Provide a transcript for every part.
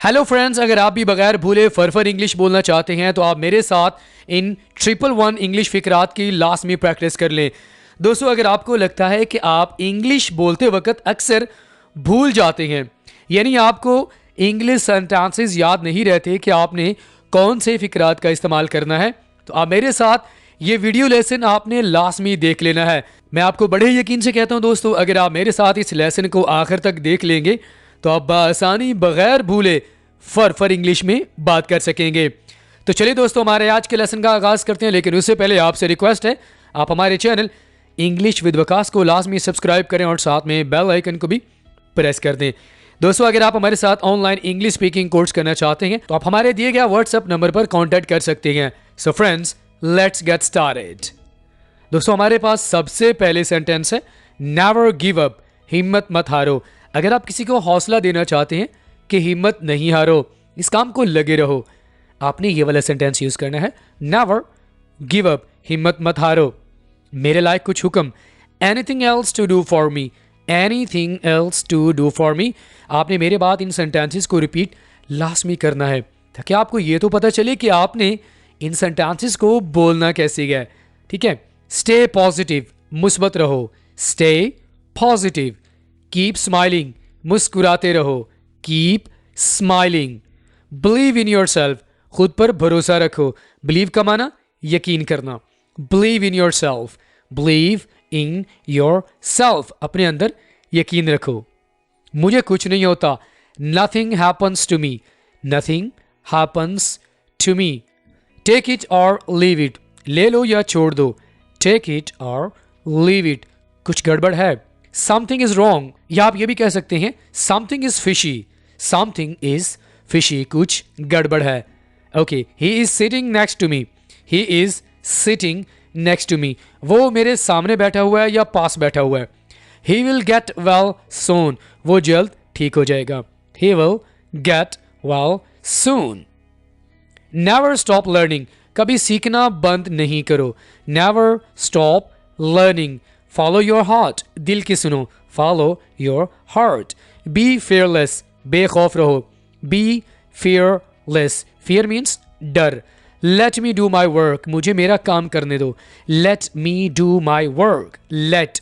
Hello friends, अगर आप भी बगैर भूले फरफर इंग्लिश बोलना चाहते हैं तो आप मेरे साथ इन 111 इंग्लिश फिकरात की लास्ट में प्रैक्टिस कर लें। दोस्तों, अगर आपको लगता है कि आप इंग्लिश बोलते वक्त अक्सर भूल जाते हैं, यानी आपको इंग्लिश सेंटेंसेस याद नहीं रहते कि आपने कौन से फिकरात का इस्तेमाल करना है, तो आप मेरे साथ ये वीडियो लेसन आपने लास्ट में देख लेना है। मैं आपको बड़े यकीन से कहता हूँ दोस्तों, अगर आप मेरे साथ इस लेसन को आखिर तक देख लेंगे तो आप बआसानी बगैर भूले फर इंग्लिश में बात कर सकेंगे। तो चलिए दोस्तों, हमारे आज के लेसन का आगाज करते हैं, लेकिन उससे पहले आपसे रिक्वेस्ट है आप हमारे चैनल इंग्लिश विद वकास को लाजमी सब्सक्राइब करें और साथ में बेल आइकन को भी प्रेस कर दें। दोस्तों, अगर आप हमारे साथ ऑनलाइन इंग्लिश स्पीकिंग कोर्स करना चाहते हैं तो आप हमारे दिए गए व्हाट्सएप नंबर पर कॉन्टैक्ट कर सकते हैं। So friends, let's get started. दोस्तों, हमारे पास सबसे पहले सेंटेंस है नेवर गिव अप, हिम्मत मत हारो। अगर आप किसी को हौसला देना चाहते हैं कि हिम्मत नहीं हारो, इस काम को लगे रहो, आपने ये वाला सेंटेंस यूज करना है नेवर गिव अप, हिम्मत मत हारो। मेरे लायक कुछ हुक्म, anything else to do for me, anything else to do for me. आपने मेरे बाद इन सेंटेंसेस को रिपीट लास्ट में करना है ताकि आपको ये तो पता चले कि आपने इन सेंटेंसेस को बोलना कैसे गया। ठीक है। स्टे पॉजिटिव, मुस्बत रहो, स्टे पॉजिटिव। कीप स्माइलिंग, मुस्कुराते रहो, keep smiling. Believe in yourself, खुद पर भरोसा रखो। बिलीव का माना यकीन करना, believe in yourself, believe in yourself, अपने अंदर यकीन रखो। मुझे कुछ नहीं होता, nothing happens to me, nothing happens to me. Take it और लीव इट, ले लो या छोड़ दो, टेक इट और लीव इट। कुछ गड़बड़ है, समथिंग इज रॉन्ग, या आप ये भी कह सकते हैं something is fishy, something is fishy, कुछ गड़बड़ है। Okay, he is sitting next to me, he is sitting next to me, वो मेरे सामने बैठा हुआ है या पास बैठा हुआ है। He will get well soon, वो जल्द ठीक हो जाएगा, he will get well soon. Never stop learning, कभी सीखना बंद नहीं करो, never stop learning. Follow your heart, दिल की सुनो, follow your heart. Be fearless, बेखौफ रहो, बी फेयरलेस। फियर मीन्स डर। Let me do my work, मुझे मेरा काम करने दो, let me do my work, let.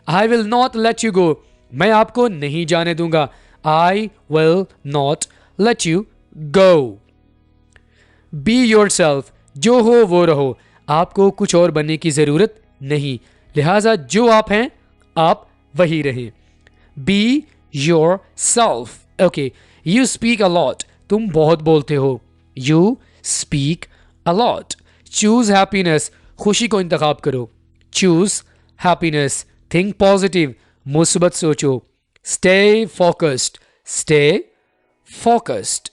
I will not let you गो, मैं आपको नहीं जाने दूंगा, आई will not let you go. Be your self, जो हो वो रहो, आपको कुछ और बनने की जरूरत नहीं, लिहाजा जो आप हैं आप वही रहें। Be yourself. Okay, you speak a lot, तुम बहुत बोलते हो, you speak a lot. Choose happiness, खुशी को इंतखाब करो, चूज हैप्पीनेस। थिंक पॉजिटिव, मुस्बत सोचो। Stay focused, stay focused.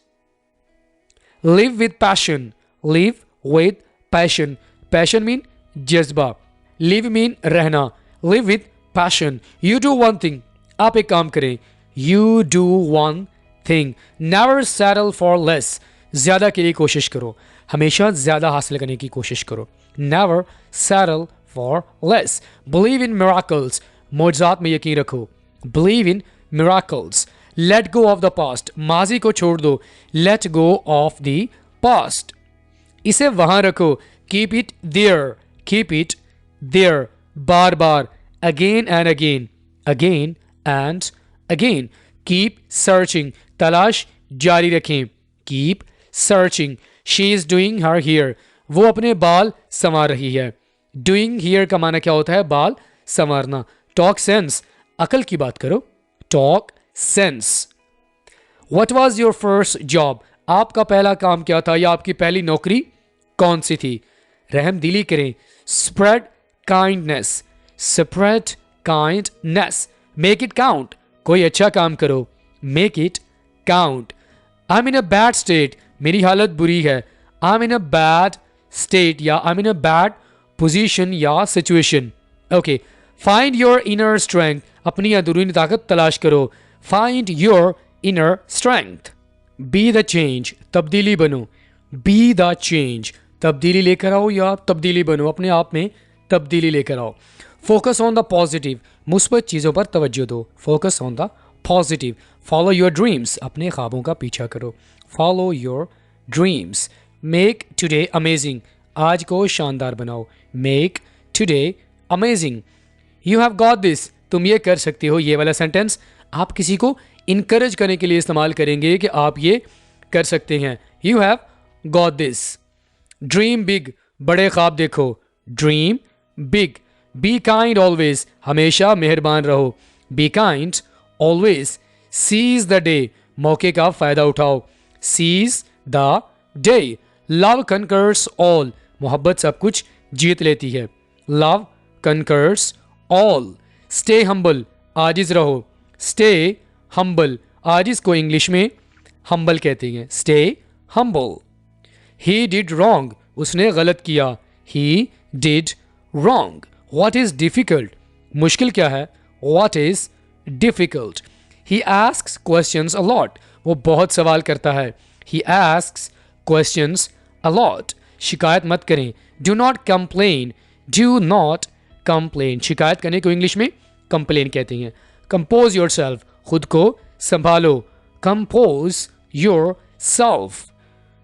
Live with passion, live with passion. Passion mean जज्बा, लिव मीन रहना, live with passion. You do one thing, आप एक काम करें, you do one thing. Never settle for less, ज्यादा के लिए कोशिश करो, हमेशा ज्यादा हासिल करने की कोशिश करो, never settle for less. Believe in miracles, मौजज़ात में यकीन रखो, believe in miracles. Let go of the past, माजी को छोड़ दो, let go of the past. इसे वहां रखो, keep it there, keep it there. बार बार, again and again, again and again. Keep searching, तलाश जारी रखें, keep searching. She is doing her hair, वो अपने बाल संवार रही है। डूइंग हेयर का माना क्या होता है? बाल संवारना। टॉक सेंस, अकल की बात करो, talk sense. What was your first job, आपका पहला काम क्या था या आपकी पहली नौकरी कौन सी थी? रहम दिली करें, spread kindness, spread kindness. Make it count, कोई अच्छा काम करो, make it count. I am in a bad state, मेरी हालत बुरी है, I am in a bad state या I am in a bad position या situation. Okay, find your inner strength, अपनी अंदरूनी ताकत तलाश करो, find your inner strength. Be the change, तब्दीली बनो, बी द चेंज, तब्दीली लेकर आओ या तब्दीली बनो, अपने आप में तब्दीली लेकर आओ। फोकस ऑन द पॉजिटिव, मुस्बत चीज़ों पर तवज्जो दो, focus on the positive. Follow your dreams, अपने ख्वाबों का पीछा करो। Follow your dreams. Make today amazing, आज को शानदार बनाओ। Make today amazing. You have got this, तुम ये कर सकते हो। ये वाला सेंटेंस आप किसी को इनकरेज करने के लिए इस्तेमाल करेंगे कि आप ये कर सकते हैं। You have got this. Dream big, बड़े ख्वाब देखो। Dream big. Be kind always, हमेशा मेहरबान रहो। Be kind always. Seize the day, मौके का फायदा उठाओ। Seize the day. Love conquers all, मोहब्बत सब कुछ जीत लेती है। Love conquers all. Stay humble, आजिज रहो। स्टे हम्बल, आजिज को इंग्लिश में हम्बल कहते हैं। Stay humble. He did wrong, उसने गलत किया। He did wrong. What is difficult, मुश्किल क्या है। What is difficult. He asks questions a lot, वो बहुत सवाल करता है। ही आस्क्स क्वेश्चंस अ लॉट। शिकायत मत करें। Do not complain. Do not complain, शिकायत करने को इंग्लिश में कंप्लेन कहते हैं। कंपोज योर सेल्फ, खुद को संभालो। Compose yourself.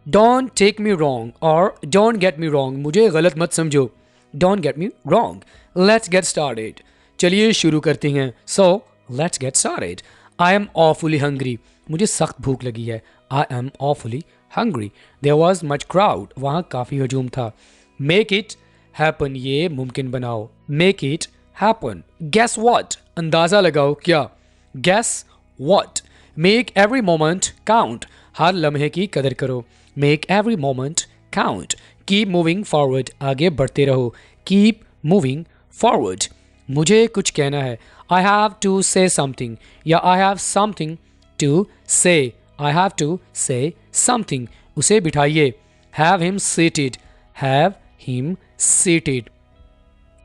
Don't take me wrong और डोंट गेट मी रॉन्ग, मुझे गलत मत समझो। Don't get me wrong. Let's get started, चलिए शुरू करते हैं। So let's get started. I am awfully hungry, मुझे सख्त भूख लगी है। I am awfully hungry. There was much crowd, वहाँ काफ़ी हजूम था। मेक इट हैपन, ये मुमकिन बनाओ। Make it happen. Guess what, अंदाज़ा लगाओ क्या। Guess what. Make every moment count, हर लम्हे की कदर करो। Make every moment count. Keep moving forward, आगे बढ़ते रहो। Keep moving forward. मुझे कुछ कहना है। I have to say something, या I have something to say. I have to say something, उसे बिठाइए। Have him seated, have him seated.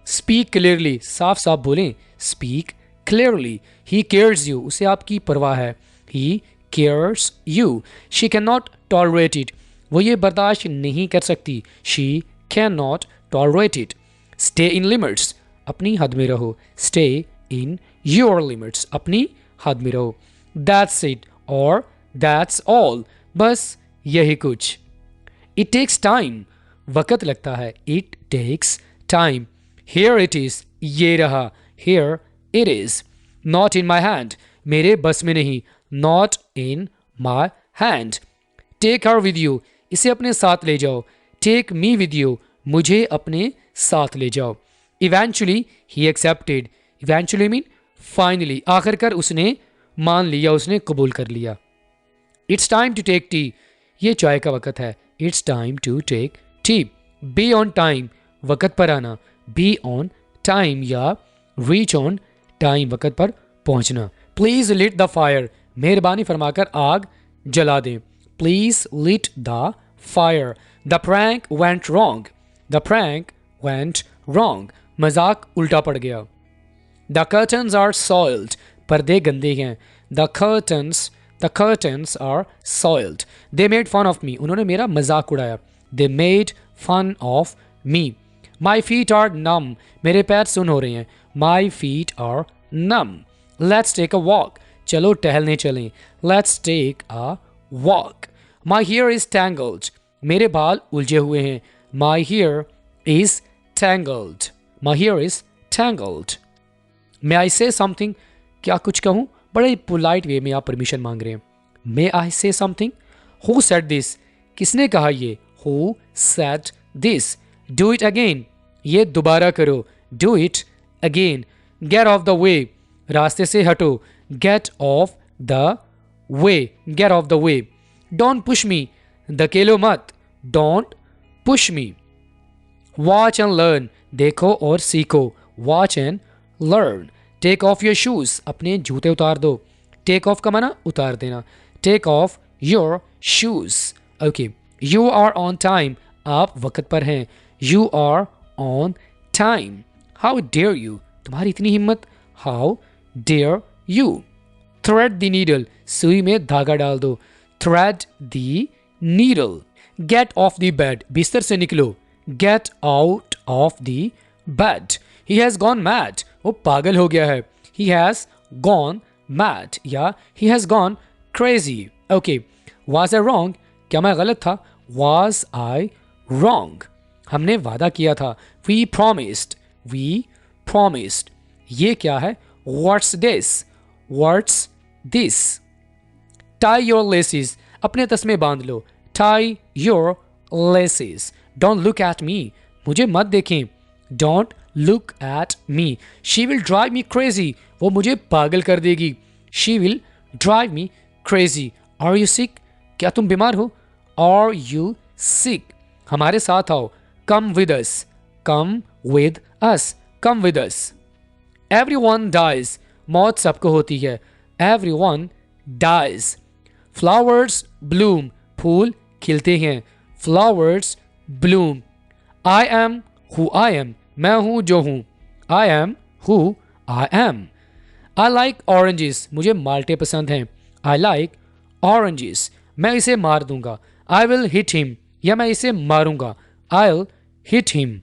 Speak clearly, साफ साफ बोलें। Speak clearly. He cares you, उसे आपकी परवाह है। He cares you. She can not tolerate it, वो ये बर्दाश्त नहीं कर सकती। She can not tolerate it. Stay in limits, अपनी हद में रहो। स्टे इन योर लिमिट्स, अपनी हद में रहो। दैट्स इट और दैट्स ऑल, बस यही कुछ। इट टेक्स टाइम, वक़्त लगता है। It takes time. Here it is, ये रहा। Here it is. Not in my hand, मेरे बस में नहीं। Not in my hand. Take her with you, इसे अपने साथ ले जाओ। टेक मी विद यू, मुझे अपने साथ ले जाओ। Eventually he accepted, eventually mean finally, आखिरकार उसने मान लिया, उसने कबूल कर लिया। It's time to take tea, ये चाय का वक़्त है। It's time to take tea. Be on time, वक़्त पर आना। बी ऑन टाइम या रीच ऑन टाइम, वक़्त पर पहुंचना। प्लीज़ लिट द फायर, मेहरबानी फरमाकर आग जला दें। Please lit the fire. The prank went wrong, the prank went wrong, मजाक उल्टा पड़ गया। द कर्टन्स आर सॉइल्ड, पर्दे गंदे हैं। The curtains are soiled. They made fun of me, उन्होंने मेरा मजाक उड़ाया। They made fun of me. My feet are numb, मेरे पैर सुन हो रहे हैं। My feet are numb. Let's take a walk, चलो टहलने चलें। Let's take a walk. My hair is tangled, मेरे बाल उलझे हुए हैं। My hair is tangled. My hair is tangled. May I say something, क्या कुछ कहूँ। बड़े पोलाइट वे में आप परमिशन मांग रहे हैं। मे I say something. Who said this, किसने कहा ये। Who said this. Do it again, ये दोबारा करो। Do it again. Get off the way, रास्ते से हटो। Get off the way, get off the way. Don't push me, धकेलो मत। Don't push me. Watch and learn, देखो और सीखो। Watch and learn. Take off your shoes, अपने जूते उतार दो। टेक ऑफ का माना उतार देना। Take off your shoes. Okay. You are on time, आप वक़्त पर हैं। You are on time. How dare you, तुम्हारी इतनी हिम्मत। How dare you. Thread the needle, सुई में धागा डाल दो। Thread the needle. Get off the bed, बिस्तर से निकलो। Get out of the bed. He has gone mad, वो पागल हो गया है। ही हैज़ गॉन mad या he has gone crazy. Okay, was I wrong? क्या मैं गलत था? Was I wrong? हमने वादा किया था. We promised. We promised. ये क्या है? What's this? What's this? Tie your laces. अपने तस्मे बांध लो. Tie your laces. Don't look at me. मुझे मत देखें. Don't look at me. She will drive me crazy. वो मुझे पागल कर देगी. She will drive me crazy. Are you sick? क्या तुम बीमार हो? Are you sick? हमारे साथ आओ. Come with us. Come with us. Come with us. Everyone dies. मौत सबको होती है. Everyone dies. Flowers bloom. फूल खिलते हैं. Flowers bloom. I am who I am. मैं हूँ जो हूँ. I am who I am. I like oranges. मुझे माल्टे पसंद हैं. I like oranges. मैं इसे मार दूंगा. I will hit him. या मैं इसे मारूंगा. I'll hit him.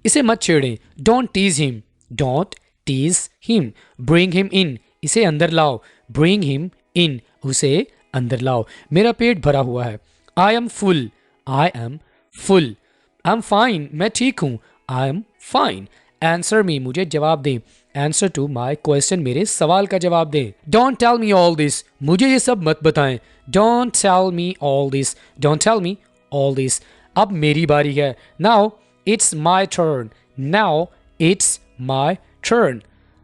इसे मत छेड़ें. Don't tease him. Don't tease him. Bring him in. इसे अंदर लाओ. Bring him in. उसे अंदर लाओ. मेरा पेट भरा हुआ है. I am full. I am full. I'm fine. मैं ठीक हूँ. I am fine. Answer me. मुझे जवाब दें. Answer to my question. मेरे सवाल का जवाब दें. Don't tell me all this. मुझे ये सब मत बताएं. Don't tell me all this. Don't tell me all this. अब मेरी बारी है. Now it's my turn. Now it's my turn.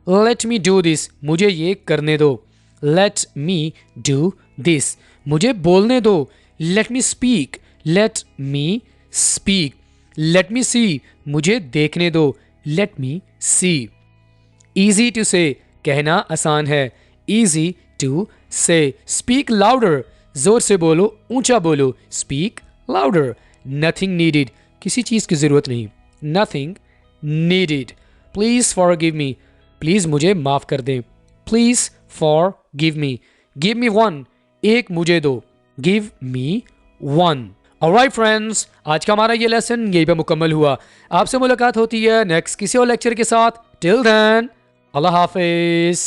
Let me do this. मुझे ये करने दो. Let me do this. मुझे बोलने दो. Let me speak. Let me speak. Let me see. मुझे देखने दो. Let me see. Easy to say. कहना आसान है. Easy to say. Speak louder. जोर से बोलो. ऊंचा बोलो. Speak louder. Nothing needed. किसी चीज़ की ज़रूरत नहीं. Nothing needed. Please forgive me. Please मुझे माफ़ कर दें. Please forgive me. Give me one. एक मुझे दो. Give me one. Alright friends, आज का हमारा ये लेसन यहीं पे मुकम्मल हुआ. आपसे मुलाकात होती है नेक्स्ट किसी और लेक्चर के साथ. Till then, अल्लाह हाफिज़.